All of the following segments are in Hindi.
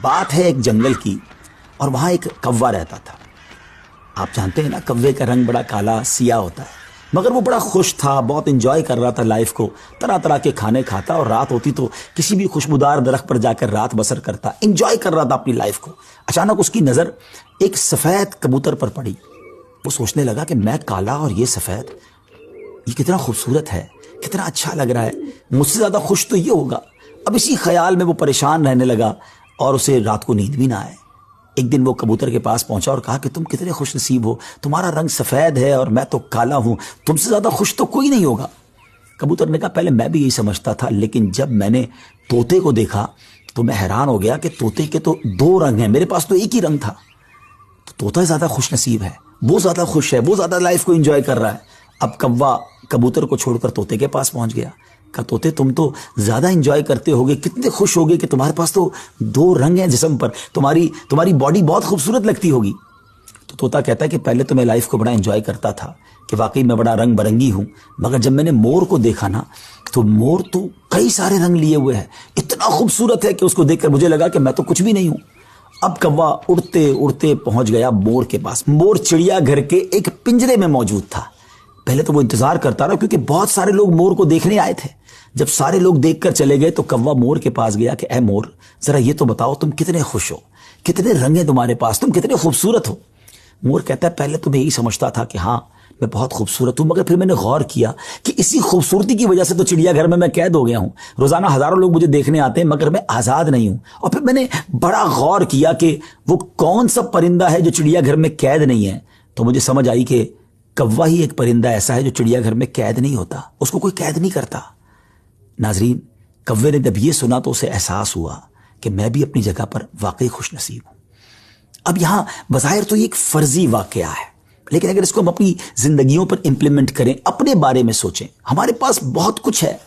बात है एक जंगल की और वहां एक कौवा रहता था। आप जानते हैं ना, कौवे का रंग बड़ा काला सिया होता है, मगर वो बड़ा खुश था, बहुत एंजॉय कर रहा था लाइफ को। तरह तरह के खाने खाता और रात होती तो किसी भी खुशबूदार दरख्त पर जाकर रात बसर करता, एंजॉय कर रहा था अपनी लाइफ को। अचानक उसकी नज़र एक सफ़ेद कबूतर पर पड़ी। वो सोचने लगा कि मैं काला और ये सफ़ेद, ये कितना खूबसूरत है, कितना अच्छा लग रहा है, मुझसे ज़्यादा खुश तो ये होगा। अब इसी ख्याल में वो परेशान रहने लगा और उसे रात को नींद भी ना आए। एक दिन वो कबूतर के पास पहुंचा और कहा कि तुम कितने खुश नसीब हो, तुम्हारा रंग सफ़ेद है और मैं तो काला हूं, तुमसे ज़्यादा खुश तो कोई नहीं होगा। कबूतर ने कहा पहले मैं भी यही समझता था, लेकिन जब मैंने तोते को देखा तो मैं हैरान हो गया कि तोते के तो दो रंग हैं, मेरे पास तो एक ही रंग था। तो तोता ज़्यादा खुश नसीब है, वो ज़्यादा खुश है, वो ज़्यादा लाइफ को एंजॉय कर रहा है। अब कौवा कबूतर को छोड़कर तोते के पास पहुंच गया। कहा तोते तुम तो ज़्यादा एंजॉय करते होगे, कितने खुश होगे कि तुम्हारे पास तो दो रंग हैं जिस्म पर, तुम्हारी बॉडी बहुत खूबसूरत लगती होगी। तो तोता कहता है कि पहले तो मैं लाइफ को बड़ा एंजॉय करता था कि वाकई मैं बड़ा रंग बिरंगी हूँ, मगर जब मैंने मोर को देखा ना तो मोर तो कई सारे रंग लिए हुए है, इतना खूबसूरत है कि उसको देखकर मुझे लगा कि मैं तो कुछ भी नहीं हूँ। अब कौवा उड़ते उड़ते पहुंच गया मोर के पास। मोर चिड़ियाघर के एक पिंजरे में मौजूद था। पहले तो वो इंतजार करता रहा क्योंकि बहुत सारे लोग मोर को देखने आए थे। जब सारे लोग देखकर चले गए तो कौवा मोर के पास गया कि ऐ मोर, जरा ये तो बताओ तुम कितने खुश हो, कितने रंग हैं तुम्हारे पास, तुम कितने खूबसूरत हो। मोर कहता है पहले तो मैं यही समझता था कि हाँ मैं बहुत खूबसूरत हूं, मगर फिर मैंने गौर किया कि इसी खूबसूरती की वजह से तो चिड़ियाघर में मैं कैद हो गया हूं। रोजाना हजारों लोग मुझे देखने आते हैं मगर मैं आजाद नहीं हूं। और फिर मैंने बड़ा गौर किया कि वो कौन सा परिंदा है जो चिड़ियाघर में कैद नहीं है। तो मुझे समझ आई कि कौवा ही एक परिंदा ऐसा है जो चिड़ियाघर में कैद नहीं होता, उसको कोई कैद नहीं करता। नाजरीन, कौवे ने जब ये सुना तो उसे एहसास हुआ कि मैं भी अपनी जगह पर वाकई खुश नसीब हूं। अब यहां बज़ाहिर तो ये एक फर्जी वाकया है, लेकिन अगर इसको हम अपनी जिंदगियों पर इंप्लीमेंट करें, अपने बारे में सोचें, हमारे पास बहुत कुछ है,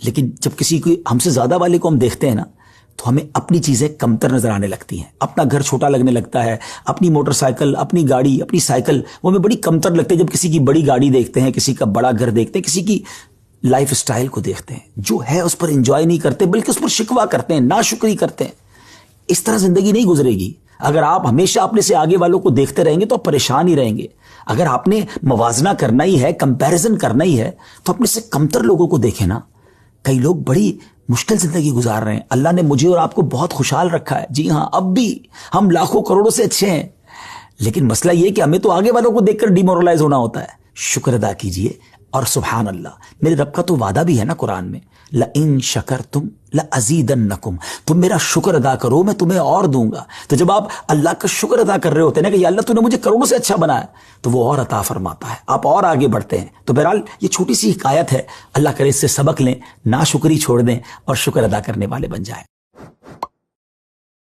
लेकिन जब किसी को हमसे ज्यादा वाले को हम देखते हैं ना तो हमें अपनी चीजें कमतर नजर आने लगती हैं। अपना घर छोटा लगने लगता है, अपनी मोटरसाइकिल, अपनी गाड़ी, अपनी साइकिल वो हमें बड़ी कमतर लगती है जब किसी की बड़ी गाड़ी देखते हैं, किसी का बड़ा घर देखते हैं, किसी की लाइफ स्टाइल को देखते हैं। जो है उस पर एंजॉय नहीं करते बल्कि उस पर शिकवा करते हैं, नाशुक्री करते हैं। इस तरह जिंदगी नहीं गुजरेगी। अगर आप हमेशा अपने से आगे वालों को देखते रहेंगे तो आप परेशान ही रहेंगे। अगर आपने मवाजना करना ही है, कंपैरिजन करना ही है, तो अपने से कमतर लोगों को देखें ना। कई लोग बड़ी मुश्किल जिंदगी गुजार रहे हैं। अल्लाह ने मुझे और आपको बहुत खुशहाल रखा है। जी हाँ, अब भी हम लाखों करोड़ों से अच्छे हैं, लेकिन मसला यह कि हमें तो आगे वालों को देखकर डिमोरलाइज होना होता है। शुक्र अदा कीजिए और सुभान अल्लाह, मेरे रब का तो वादा भी है ना कुरान में, ल इन शकरतुम ल अज़ीदन्नकुम, तुम मेरा शुक्र अदा करो मैं तुम्हें और दूंगा। तो जब आप अल्लाह का शुक्र अदा कर रहे होते हैं ना कि अल्लाह तूने मुझे करोड़ों से अच्छा बनाया, तो वो और अता फरमाता है, आप और आगे बढ़ते हैं। तो बहरहाल ये छोटी सी हिकायत है, अल्लाह करे इससे सबक लें, नाशुक्री छोड़ दें और शुक्र अदा करने वाले बन जाएं।